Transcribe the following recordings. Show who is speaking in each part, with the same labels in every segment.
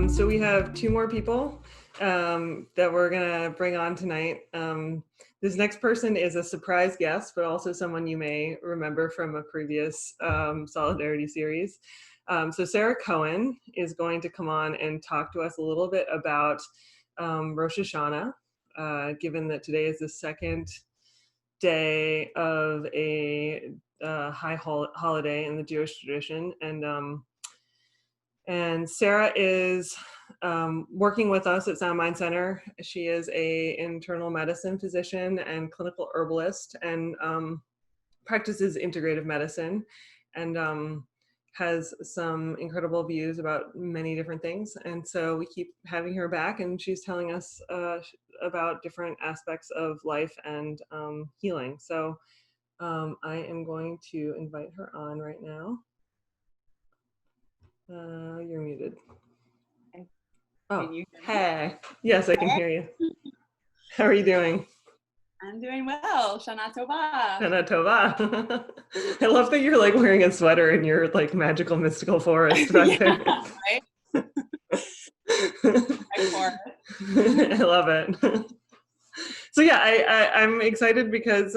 Speaker 1: So we have two more people that we're gonna bring on tonight. This next person is a surprise guest, but also someone you may remember from a previous Solidarity series. So Sarah Cohen is going to come on and talk to us a little bit about Rosh Hashana, given that today is the second day of a high holiday in the Jewish tradition. And Sarah is working with us at SoundMind Center. She is a internal medicine physician and clinical herbalist, and practices integrative medicine, and has some incredible views about many different things. And so we keep having her back, and she's telling us about different aspects of life and healing. So I am going to invite her on right now. You're muted. Oh, hey. Yes, I can hear you. How are you doing?
Speaker 2: I'm doing well. Shana Tova.
Speaker 1: Shana Tova. I love that you're like wearing a sweater in your like magical mystical forest back there.
Speaker 2: Right?
Speaker 1: I love it. So yeah, I'm excited because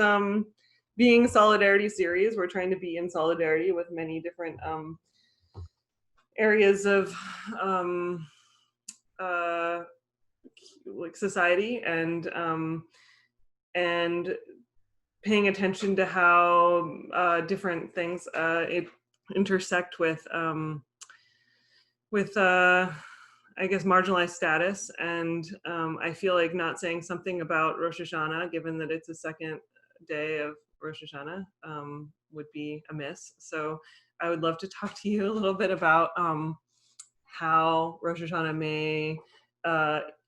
Speaker 1: being Solidarity series, we're trying to be in solidarity with many different areas of like society, and paying attention to how different things intersect with I guess marginalized status. And I feel like not saying something about Rosh Hashana, given that it's the second day of Rosh Hashana, would be amiss. So I would love to talk to you a little bit about how Rosh Hashana may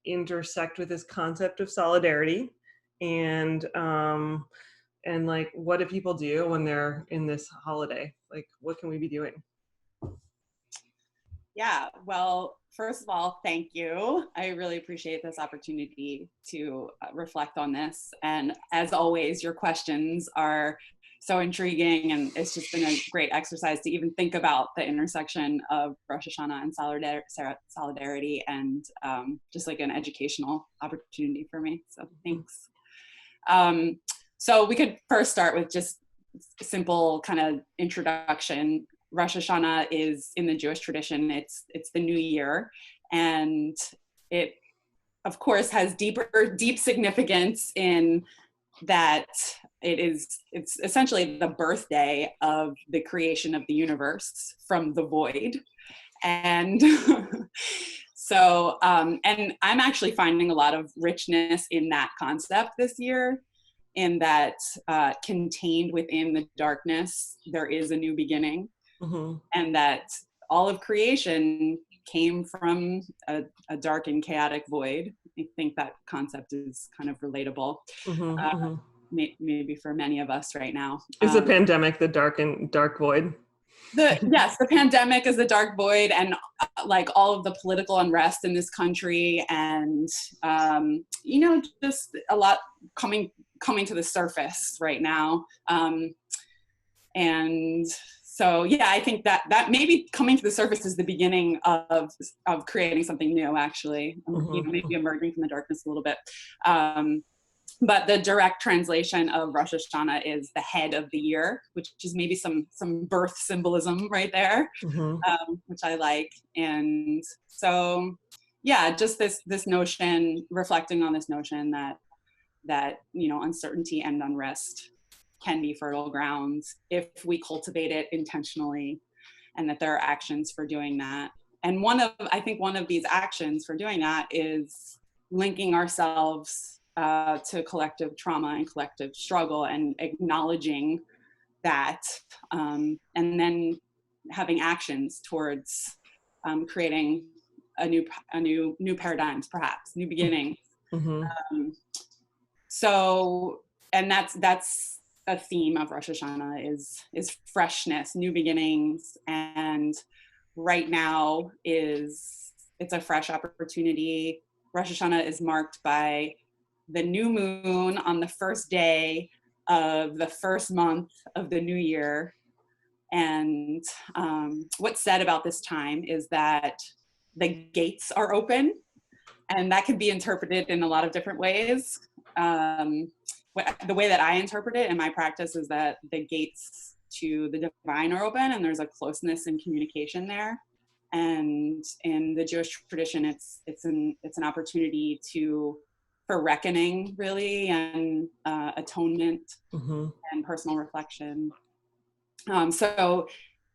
Speaker 1: intersect with this concept of solidarity, and like, what do people do when they're in this holiday? Like, what can we be doing?
Speaker 2: Yeah, well, first of all, thank you. I really appreciate this opportunity to reflect on this. And as always, your questions are so intriguing, and it's just been a great exercise to even think about the intersection of Rosh Hashana and solidarity, and just like an educational opportunity for me. So thanks. So we could first start with just a simple kind of introduction. Rosh Hashana is, in the Jewish tradition, it's the new year, and it of course has deep significance in that it's essentially the birthday of the creation of the universe from the void. And so and I'm actually finding a lot of richness in that concept this year, in that contained within the darkness there is a new beginning. Mm-hmm. And that all of creation came from a dark and chaotic void. I think that concept is kind of relatable, maybe for many of us right now.
Speaker 1: Is the pandemic the dark void?
Speaker 2: Yes, the pandemic is the dark void, and like all of the political unrest in this country, and just a lot coming to the surface right now, and so yeah, I think that maybe coming to the surface is the beginning of creating something new, actually. Maybe emerging from the darkness a little bit. But the direct translation of Rosh Hashana is the head of the year, which is maybe some birth symbolism right there, which I like. And so yeah, just this notion, reflecting on this notion that uncertainty and unrest can be fertile grounds if we cultivate it intentionally, and that there are actions for doing that. And I think one of these actions for doing that is linking ourselves to collective trauma and collective struggle, and acknowledging that, and then having actions towards creating a new paradigms, perhaps new beginnings. And that's a theme of Rosh Hashana is freshness, new beginnings, and right now it's a fresh opportunity. Rosh Hashana is marked by the new moon on the first day of the first month of the new year. And what's said about this time is that the gates are open, and that can be interpreted in a lot of different ways. The way that I interpret it in my practice is that the gates to the divine are open, and there's a closeness in communication there. And in the Jewish tradition, it's an opportunity for reckoning, really, and atonement and personal reflection. So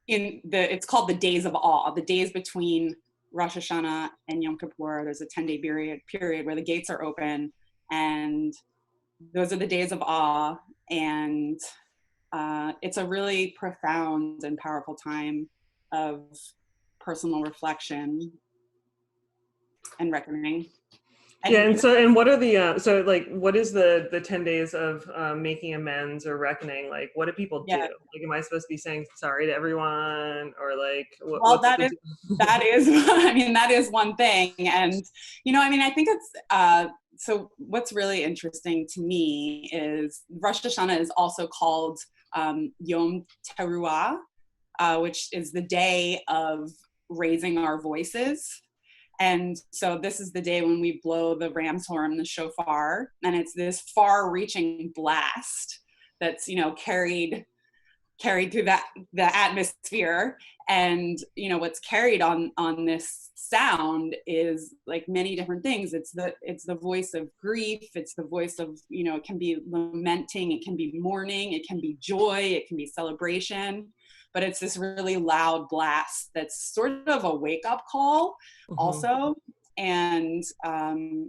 Speaker 2: it's called the days of awe, the days between Rosh Hashana and Yom Kippur. There's a 10-day period where the gates are open, and those are the days of awe. And it's a really profound and powerful time of personal reflection and reckoning.
Speaker 1: And what are the what is the 10 days of making amends or reckoning? Like, what do people do? Like, am I supposed to be saying sorry to everyone, or like
Speaker 2: that is one thing. And I think it's so what's really interesting to me is Rosh Hashana is also called Yom Teruah, which is the day of raising our voices. And so this is the day when we blow the ram's horn, the shofar, and it's this far-reaching blast that's carried through the atmosphere. And what's carried on this sound is like many different things. It's the voice of grief. It's the voice of it can be lamenting, it can be mourning, it can be joy, it can be celebration. But it's this really loud blast that's sort of a wake-up call also. And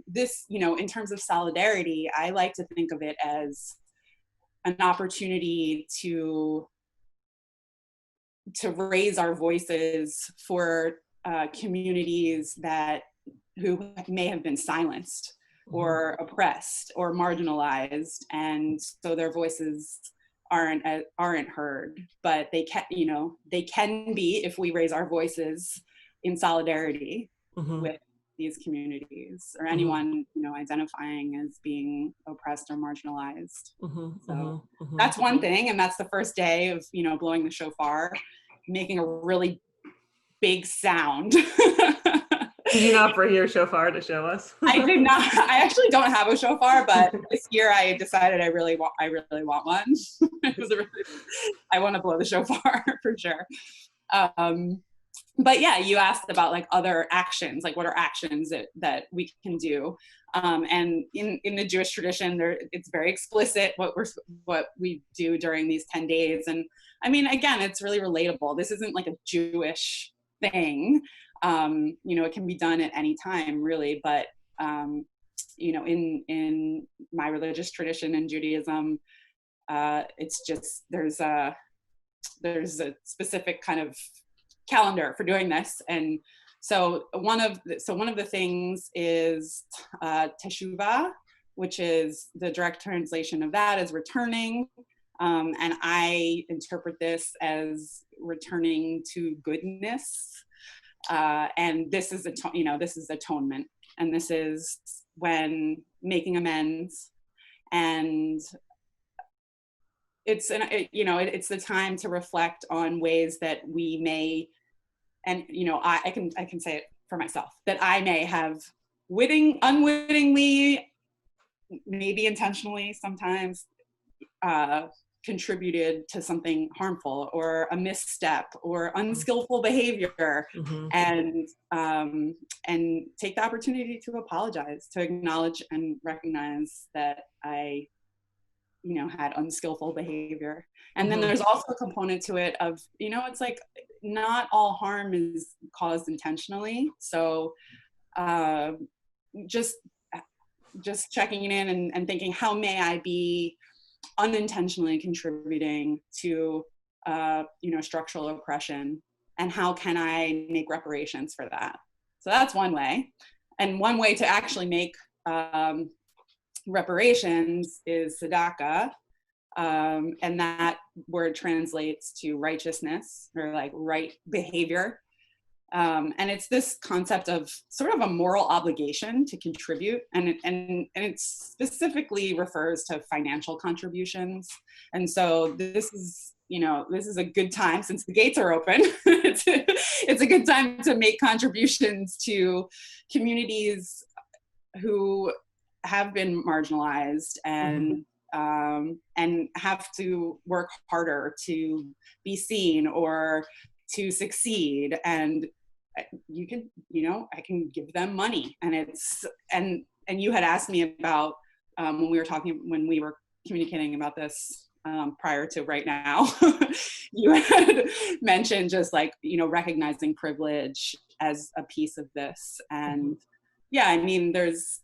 Speaker 2: this, in terms of solidarity, I like to think of it as an opportunity to raise our voices for communities who may have been silenced or oppressed or marginalized. And so their voices aren't heard, but they can be if we raise our voices in solidarity with these communities or anyone identifying as being oppressed or marginalized. So that's one thing, and that's the first day of blowing the shofar, making a really big sound.
Speaker 1: Did you not bring your shofar to show us?
Speaker 2: I did not. I actually don't have a shofar, but this year I decided I really want one. I want to blow the shofar for sure. But yeah, you asked about like other actions, like what are actions that we can do. And in the Jewish tradition, it's very explicit what we do during these 10 days. And I mean, again, it's really relatable. This isn't like a Jewish thing. It can be done at any time, really. But in my religious tradition in Judaism, it's just there's a specific kind of calendar for doing this. And so one of the things is teshuvah, which is the direct translation of that is returning. And I interpret this as returning to goodness. And this is atonement, and this is when making amends, and it's the time to reflect on ways that we may, and I can say it for myself, that I may have unwittingly, maybe intentionally sometimes, contributed to something harmful or a misstep or unskillful behavior, and take the opportunity to apologize, to acknowledge and recognize that I had unskillful behavior. And then there's also a component to it of it's like not all harm is caused intentionally, so just checking in and thinking, how may I be unintentionally contributing to structural oppression, and how can I make reparations for that? So that's one way. And one way to actually make reparations is tzedakah, and that word translates to righteousness, or like right behavior. And it's this concept of sort of a moral obligation to contribute, and it specifically refers to financial contributions. And so this is, this is a good time, since the gates are open. It's a good time to make contributions to communities who have been marginalized and have to work harder to be seen or to succeed. And you can, I can give them money. And you had asked me about when we were communicating about this prior to right now, you had mentioned just like, recognizing privilege as a piece of this. And yeah, I mean, there's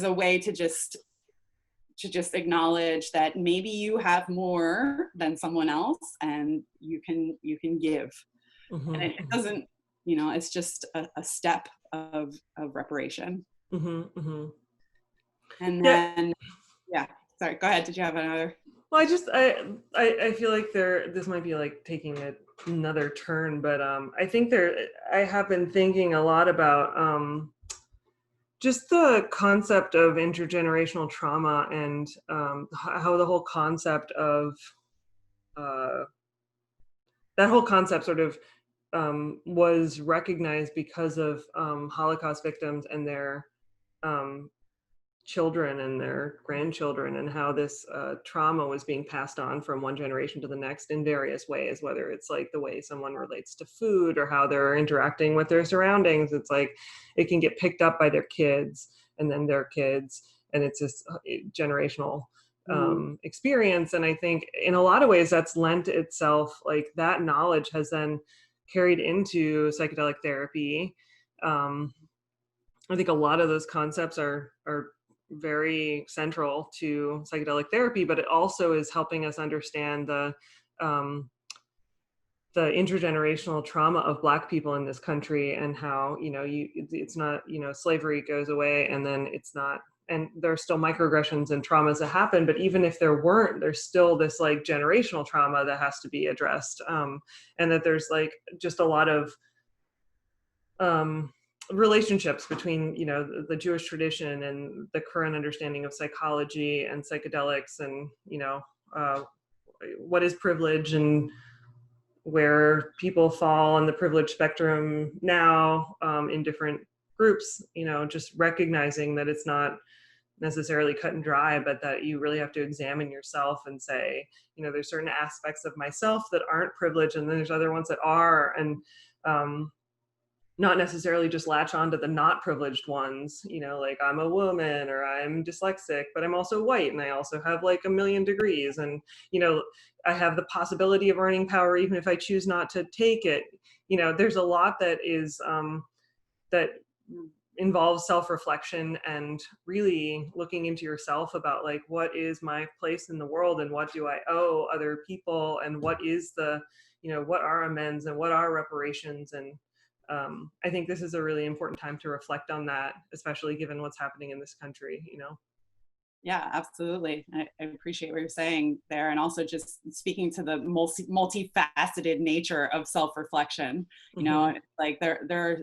Speaker 2: a way to just acknowledge that maybe you have more than someone else, and you can give. And it doesn't, it's just a step of reparation. And then, yeah, sorry, go ahead. Did you have another?
Speaker 1: Well, I feel like this might be like taking another turn, but I think I have been thinking a lot about just the concept of intergenerational trauma and how the whole concept of that whole concept sort of was recognized because of Holocaust victims and their children and their grandchildren, and how this trauma was being passed on from one generation to the next in various ways, whether it's like the way someone relates to food or how they're interacting with their surroundings. It's like it can get picked up by their kids and then their kids, and it's this generational experience. And I think in a lot of ways that's lent itself, like that knowledge has then carried into psychedelic therapy. I think a lot of those concepts are very central to psychedelic therapy, but it also is helping us understand the intergenerational trauma of Black people in this country, and how, it's not, slavery goes away and then it's not, and there's still microaggressions and traumas that happen, but even if there weren't, there's still this like generational trauma that has to be addressed. And that there's like just a lot of relationships between, the Jewish tradition and the current understanding of psychology and psychedelics, and, what is privilege and where people fall on the privilege spectrum now in different groups, just recognizing that it's not necessarily cut and dry, but that you really have to examine yourself and say, there's certain aspects of myself that aren't privileged, and then there's other ones that are, and not necessarily just latch on to the not privileged ones, like I'm a woman or I'm dyslexic, but I'm also white and I also have like 1 million degrees, and, I have the possibility of earning power even if I choose not to take it. There's a lot that is, that involves self-reflection and really looking into yourself about like, what is my place in the world and what do I owe other people, and what is the, what are amends and what are reparations. And I think this is a really important time to reflect on that, especially given what's happening in this country,
Speaker 2: Yeah, absolutely. I appreciate what you're saying there. And also just speaking to the multifaceted nature of self-reflection, like there are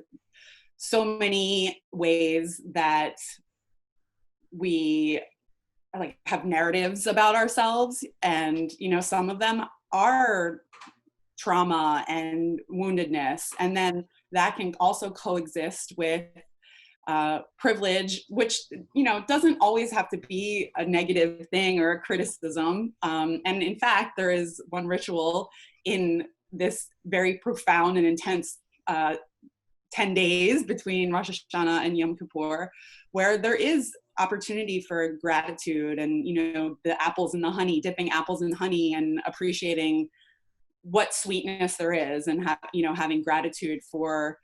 Speaker 2: so many ways that we like have narratives about ourselves, and, some of them are trauma and woundedness. And then that can also coexist with privilege, which, doesn't always have to be a negative thing or a criticism. And in fact, there is one ritual in this very profound and intense 10 days between Rosh Hashana and Yom Kippur, where there is opportunity for gratitude and, the apples in the honey, dipping apples in honey and appreciating what sweetness there is, and having gratitude for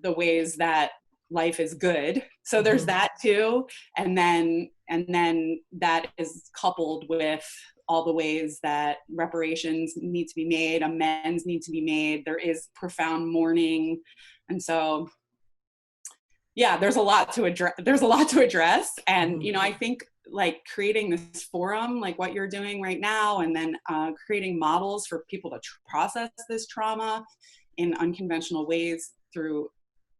Speaker 2: the ways that life is good. So there's that too. And then that is coupled with all the ways that reparations need to be made, amends need to be made. There is profound mourning. And so, yeah, there's a lot to address. And, I think like creating this forum, like what you're doing right now, and then creating models for people to process this trauma in unconventional ways through,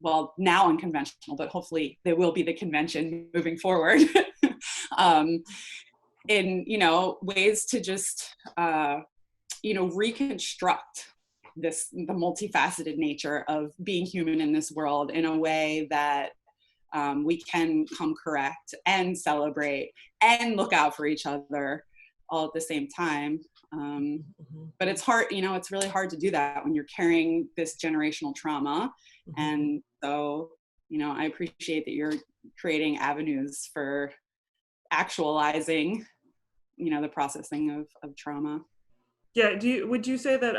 Speaker 2: well, now unconventional, but hopefully there will be the convention moving forward, in, you know, ways to just, you know, reconstruct the multifaceted nature of being human in this world in a way that we can come correct and celebrate and look out for each other all at the same time. But it's hard, you know, it's really hard to do that when you're carrying this generational trauma. And so, you know, I appreciate that you're creating avenues for actualizing, you know, the processing of trauma.
Speaker 1: Yeah. Would you say that,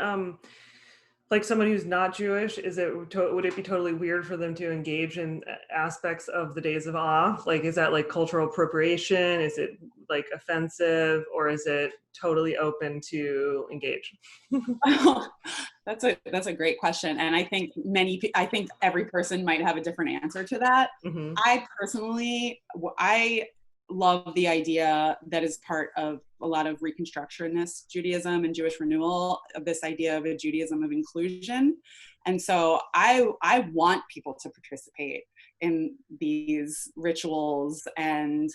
Speaker 1: like somebody who's not Jewish, would it be totally weird for them to engage in aspects of the Days of Awe? Like, is that like cultural appropriation? Is it like offensive, or is it totally open to engage?
Speaker 2: That's a great question. And I think I think every person might have a different answer to that. I personally, I love the idea that is part of a lot of Reconstructionist Judaism and Jewish renewal, of this idea of a Judaism of inclusion. And so I want people to participate in these rituals and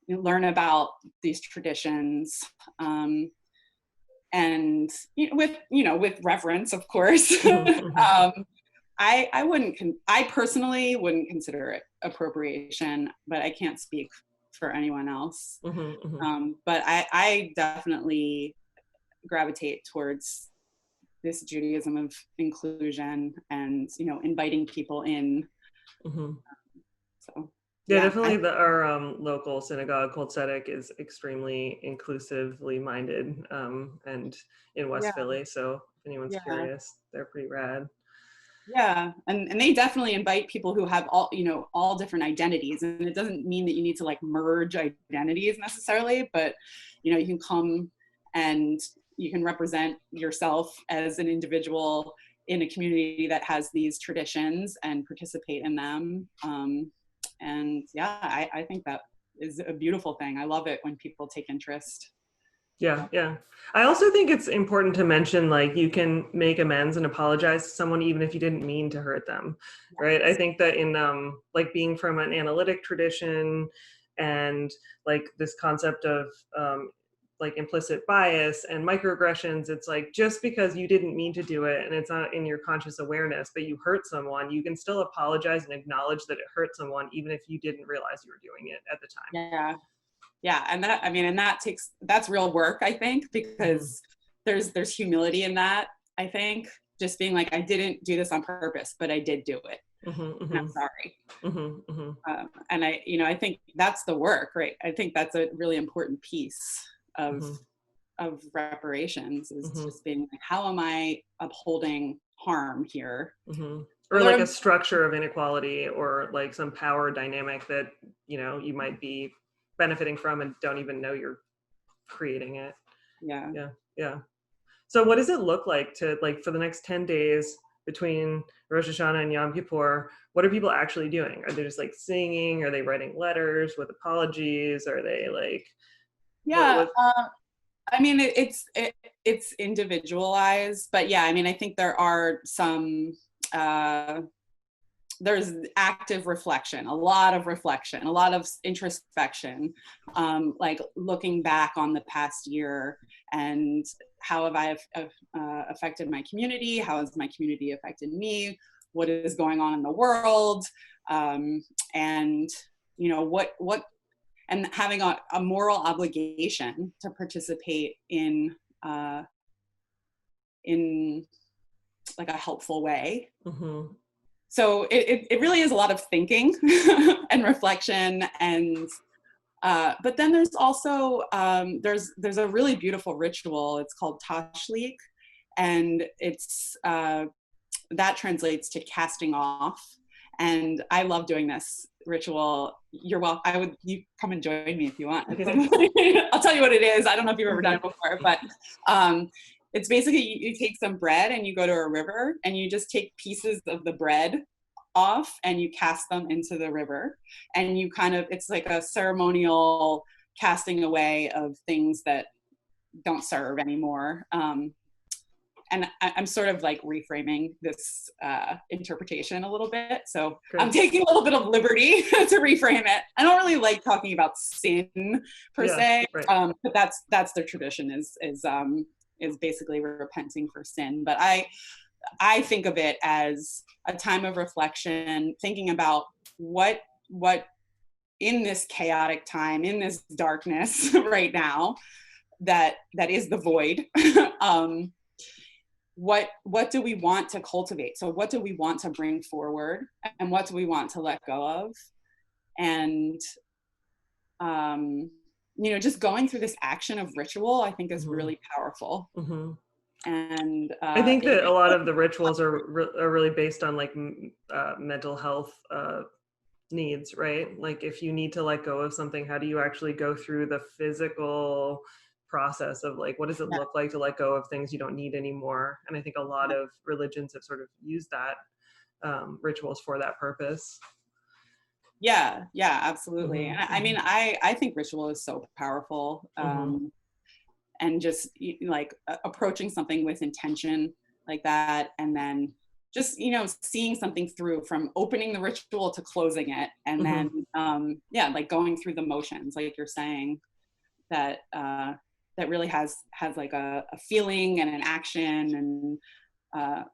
Speaker 2: learn about these traditions, and with reverence, of course. I personally wouldn't consider it appropriation, but I can't speak for anyone else. But I definitely gravitate towards this Judaism of inclusion and, you know, inviting people in. So
Speaker 1: yeah, definitely our local synagogue, Kol Tzedek, is extremely inclusively minded, and in West Philly. So if anyone's curious, they're pretty rad.
Speaker 2: Yeah, and they definitely invite people who have all different identities, and it doesn't mean that you need to like merge identities necessarily, but you know, you can come and you can represent yourself as an individual in a community that has these traditions and participate in them. And yeah, I think that is a beautiful thing. I love it when people take interest.
Speaker 1: Yeah. I also think it's important to mention, like, you can make amends and apologize to someone even if you didn't mean to hurt them, right? I think that in like being from an analytic tradition and like this concept of like implicit bias and microaggressions, it's like, just because you didn't mean to do it and it's not in your conscious awareness, but you hurt someone, you can still apologize and acknowledge that it hurt someone even if you didn't realize you were doing it at the time.
Speaker 2: Yeah, and that's real work, I think, because there's humility in that. I think just being like, I didn't do this on purpose, but I did do it, and I'm sorry. And I think that's the work, right? I think that's a really important piece of reparations, is just being like, how am I upholding harm here?
Speaker 1: Or like a structure of inequality, or like some power dynamic that, you know, you might be benefiting from and don't even know you're creating it. Yeah. So what does it look like to, like, for the next 10 days between Rosh Hashana and Yom Kippur, what are people actually doing? Are they just like singing? Are they writing letters with apologies? Are they like,
Speaker 2: I mean, it's individualized, but yeah, I mean, I think there are some, there's active reflection, a lot of introspection, like looking back on the past year and how have I affected my community? How has my community affected me? What is going on in the world? And you know, what and having a moral obligation to participate in like a helpful way. So it really is a lot of thinking and reflection, and but then there's also there's a really beautiful ritual. It's called Tashlik, and it's that translates to casting off. And I love doing this ritual. You're welcome. You come and join me if you want. I'll tell you what it is. I don't know if you've ever done it before, but it's basically you take some bread and you go to a river and you just take pieces of the bread off and you cast them into the river, and you it's like a ceremonial casting away of things that don't serve anymore. and I'm sort of like reframing this interpretation a little bit. So
Speaker 1: Great.
Speaker 2: I'm taking a little bit of liberty to reframe it. I don't really like talking about sin per se,
Speaker 1: right.
Speaker 2: but that's their tradition is basically repenting for sin. But I think of it as a time of reflection, thinking about what in this chaotic time, in this darkness right now, that is the void. What do we want to cultivate? So what do we want to bring forward, and what do we want to let go of? And just going through this action of ritual, I think is really powerful. And
Speaker 1: I think that a lot of the rituals are really based on like mental health needs, right? Like if you need to let go of something, how do you actually go through the physical process of like, what does it look like to let go of things you don't need anymore? And I think a lot of religions have sort of used that rituals for that purpose.
Speaker 2: Yeah, absolutely. And I mean, I think ritual is so powerful. And just like approaching something with intention like that, and then just seeing something through from opening the ritual to closing it, and then like going through the motions, like you're saying, that really has like a feeling and an action, and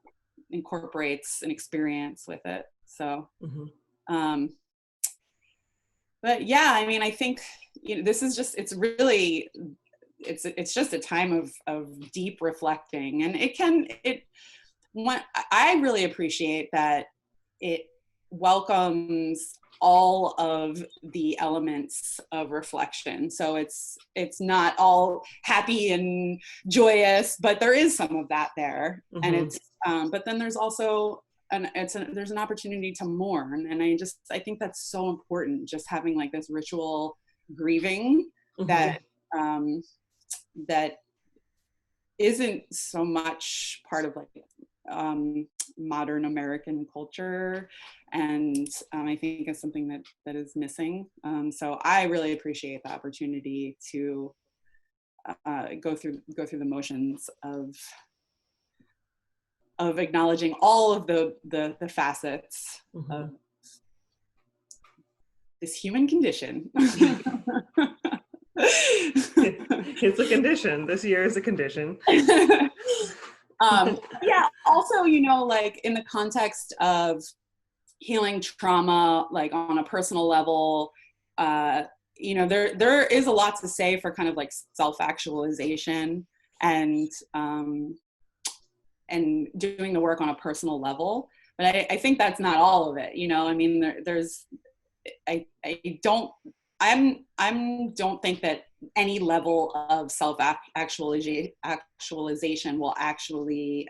Speaker 2: incorporates an experience with it. So but yeah, I mean, I think this is just, it's really, it's just a time of deep reflecting, and I really appreciate that it welcomes all of the elements of reflection. So it's not all happy and joyous, but there is some of that there. And it's but then there's also there's an opportunity to mourn, and I think that's so important, just having like this ritual grieving that that isn't so much part of like modern American culture, and I think it's something that is missing. So I really appreciate the opportunity to go through the motions of acknowledging all of the facets of this human condition.
Speaker 1: It's a condition. This year is a condition.
Speaker 2: Yeah, also, like in the context of healing trauma, like on a personal level, there is a lot to say for kind of like self-actualization and doing the work on a personal level. But I think that's not all of it. I mean, I don't think that any level of self-actualization will actually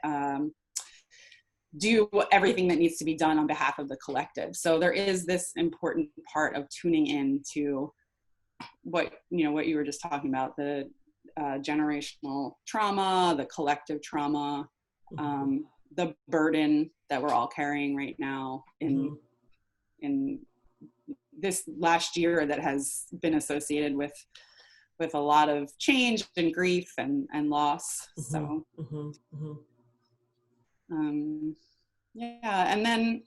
Speaker 2: do everything that needs to be done on behalf of the collective. So there is this important part of tuning in to what you were just talking about, the generational trauma, the collective trauma, the burden that we're all carrying right now in this last year that has been associated with a lot of change and grief and loss. So and then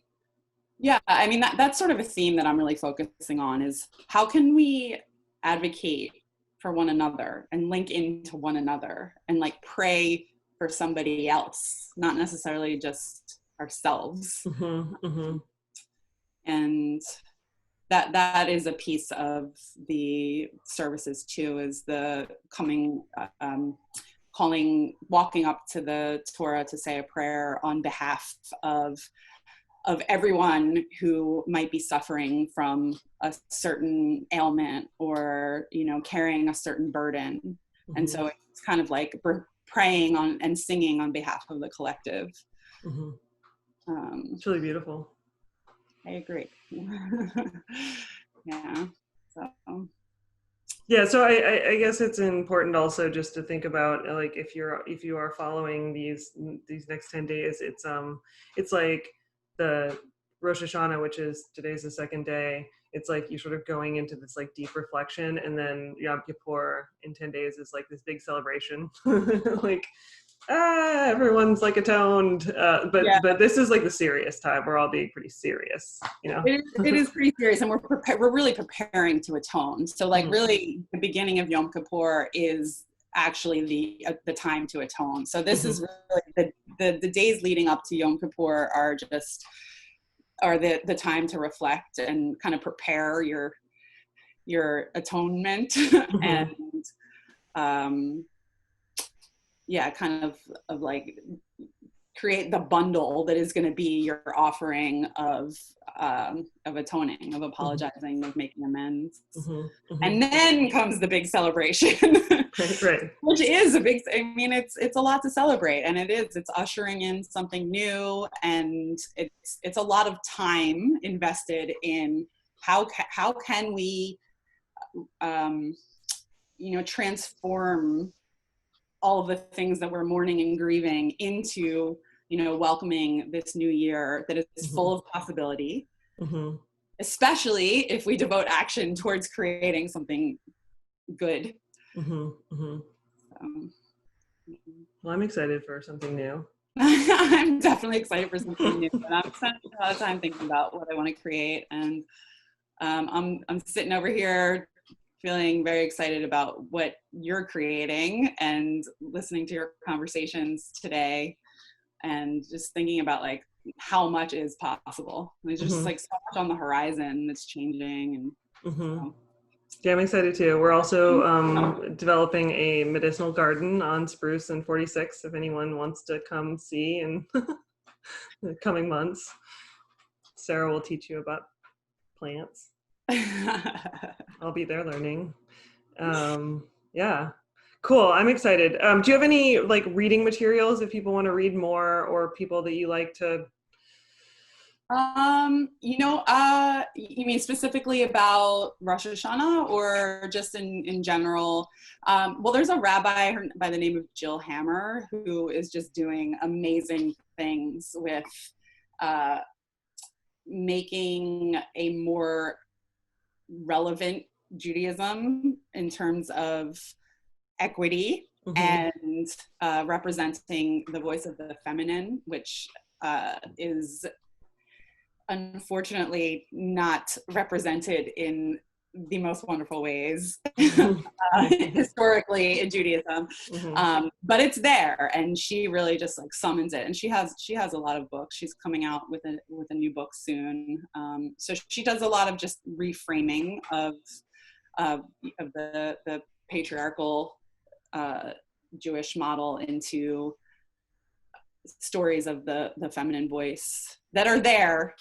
Speaker 2: I mean, that's sort of a theme that I'm really focusing on, is how can we advocate for one another and link into one another and like pray for somebody else, not necessarily just ourselves. And that is a piece of the services too, is the walking up to the Torah to say a prayer on behalf of everyone who might be suffering from a certain ailment or carrying a certain burden. And so it's kind of like praying on and singing on behalf of the collective.
Speaker 1: It's really beautiful.
Speaker 2: I agree. Yeah.
Speaker 1: So I guess it's important also just to think about, like, if you are following these next 10 days, it's like the Rosh Hashana, which is today's the second day. It's like you're sort of going into this like deep reflection, and then Yom Kippur in 10 days is like this big celebration. Like everyone's like atoned,
Speaker 2: Yeah.
Speaker 1: but this is like the serious time. We're all being pretty serious, you know.
Speaker 2: It is pretty serious, and we're really preparing to atone. So like really the beginning of Yom Kippur is actually the time to atone. So this is really the days leading up to Yom Kippur are the time to reflect and kind of prepare your atonement and kind of like create the bundle that is going to be your offering of atoning, of apologizing, of making amends. And then comes the big celebration,
Speaker 1: right.
Speaker 2: which is a big, I mean, it's a lot to celebrate, and it's ushering in something new, and it's a lot of time invested in how can we, transform all of the things that we're mourning and grieving into, welcoming this new year that is full of possibility, especially if we devote action towards creating something good.
Speaker 1: Well, I'm excited for something new.
Speaker 2: I'm definitely excited for something new, and I'm spending a lot of time thinking about what I want to create, and I'm sitting over here feeling very excited about what you're creating and listening to your conversations today, and just thinking about like how much is possible. There's just like so much on the horizon that's changing. And
Speaker 1: yeah, I'm excited too. We're also developing a medicinal garden on Spruce and 46 if anyone wants to come see in the coming months. Sarah will teach you about plants. I'll be there learning. Yeah, cool. I'm excited. Do you have any like reading materials if people want to read more, or people that you like to?
Speaker 2: You mean specifically about Rosh Hashana, or just in general? Well, there's a rabbi by the name of Jill Hammer who is just doing amazing things with making a more relevant Judaism in terms of equity and representing the voice of the feminine, which is unfortunately not represented in the most wonderful ways historically in Judaism, but it's there, and she really just like summons it. And she has a lot of books. She's coming out with a new book soon. So she does a lot of just reframing of the patriarchal Jewish model into stories of the feminine voice that are there.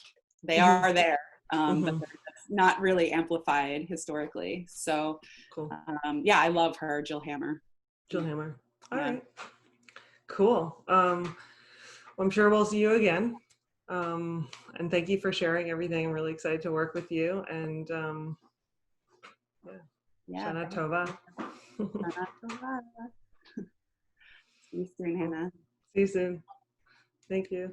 Speaker 2: They are there, but they're not really amplified historically. So
Speaker 1: cool.
Speaker 2: I love her, Jill Hammer.
Speaker 1: All right, cool. I'm sure we'll see you again, and thank you for sharing everything. I'm really excited to work with you, and Shana Tova.
Speaker 2: Shana Tova. See you soon, Hannah.
Speaker 1: See you soon. Thank you.